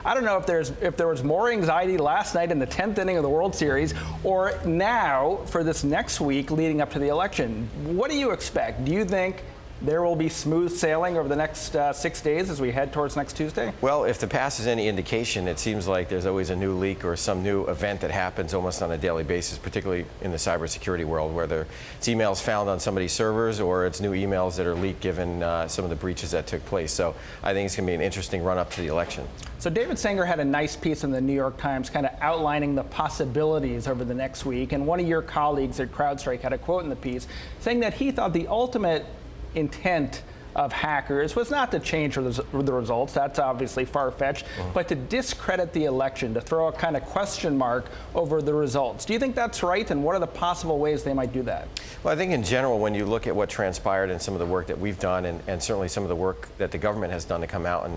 I don't know if there was more anxiety last night in the 10th inning of the World Series or now for this next week leading up to the election. What do you expect? Do you think there will be smooth sailing over the next 6 days as we head towards next Tuesday? Well, if the past is any indication, it seems like there's always a new leak or some new event that happens almost on a daily basis, particularly in the cybersecurity world, whether it's emails found on somebody's servers or it's new emails that are leaked given some of the breaches that took place. So I think it's going to be an interesting run up to the election. So David Sanger had a nice piece in the New York Times kind of outlining the possibilities over the next week. And one of your colleagues at CrowdStrike had a quote in the piece saying that he thought the ultimate intent of hackers was not to change the results, that's obviously far-fetched, but to discredit the election, to throw a kind of question mark over the results. Do you think that's right, and what are the possible ways they might do that? Well, I think in general, when you look at what transpired and some of the work that we've done, and certainly some of the work that the government has done to come out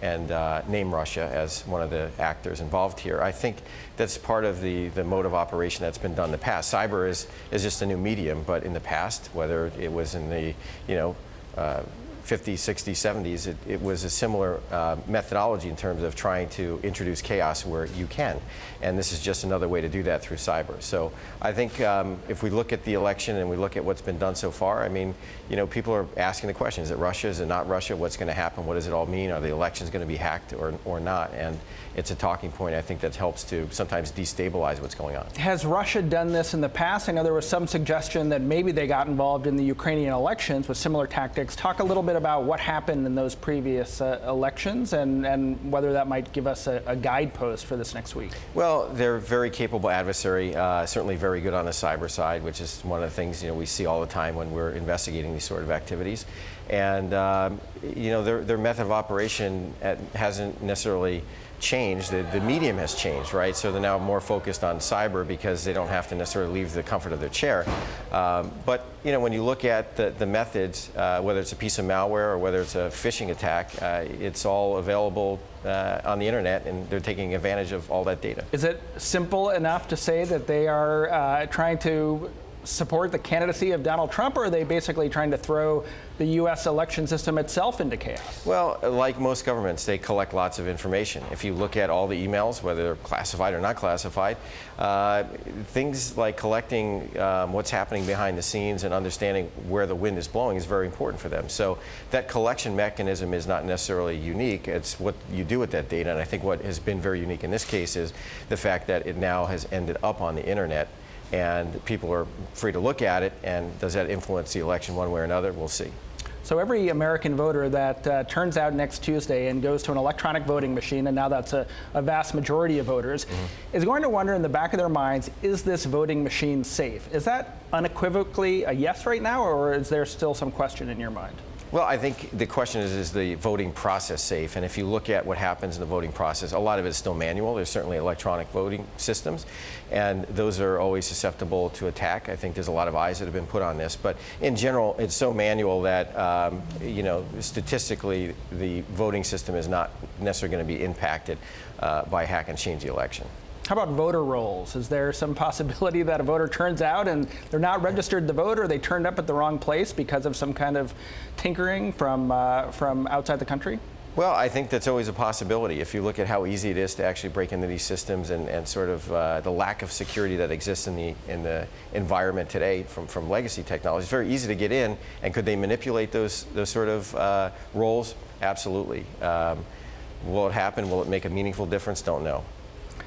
and name Russia as one of the actors involved here, I think that's part of the mode of operation that's been done in the past. Cyber is just a new medium, but in the past, whether it was in the 50s, 60s, 70s, it was a similar methodology in terms of trying to introduce chaos where you can. And this is just another way to do that through cyber. So I think if we look at the election and we look at what's been done so far, I mean, people are asking the question, is it Russia, is it not Russia, what's going to happen, what does it all mean, are the elections going to be hacked or not? And it's a talking point, I think, that helps to sometimes destabilize what's going on. Has Russia done this in the past? I know there was some suggestion that maybe they got involved in the Ukrainian elections with similar tactics. Talk a little bit about what happened in those previous elections and whether that might give us a guidepost for this next week. Well, they're a very capable adversary, certainly very good on the cyber side, which is one of the things we see all the time when we're investigating these sort of activities. And their method of operation hasn't necessarily changed. The medium has changed, right? So they're now more focused on cyber because they don't have to necessarily leave the comfort of their chair. But when you look at the methods, whether it's a piece of malware or whether it's a phishing attack, it's all available on the internet, and they're taking advantage of all that data. Is it simple enough to say that they are trying to support the candidacy of Donald Trump, or are they basically trying to throw the U.S. election system itself into chaos? Well, like most governments, they collect lots of information. If you look at all the emails, whether they're classified or not classified, things like collecting what's happening behind the scenes and understanding where the wind is blowing is very important for them. So that collection mechanism is not necessarily unique. It's what you do with that data. And I think what has been very unique in this case is the fact that it now has ended up on the internet, and people are free to look at it. And does that influence the election one way or another? We'll see. So every American voter that turns out next Tuesday and goes to an electronic voting machine, and now that's a vast majority of voters, is going to wonder in the back of their minds, is this voting machine safe? Is that unequivocally a yes right now, or is there still some question in your mind? Well, I think the question is the voting process safe? And if you look at what happens in the voting process, a lot of it is still manual. There's certainly electronic voting systems, and those are always susceptible to attack. I think there's a lot of eyes that have been put on this. But in general, it's so manual that, statistically, the voting system is not necessarily going to be impacted by hack and change the election. How about voter rolls? Is there some possibility that a voter turns out and they're not registered to vote, or they turned up at the wrong place because of some kind of tinkering from outside the country? Well, I think that's always a possibility. If you look at how easy it is to actually break into these systems and sort of the lack of security that exists in the environment today from legacy technology, it's very easy to get in. And could they manipulate those sort of roles? Absolutely. Will it happen? Will it make a meaningful difference? Don't know.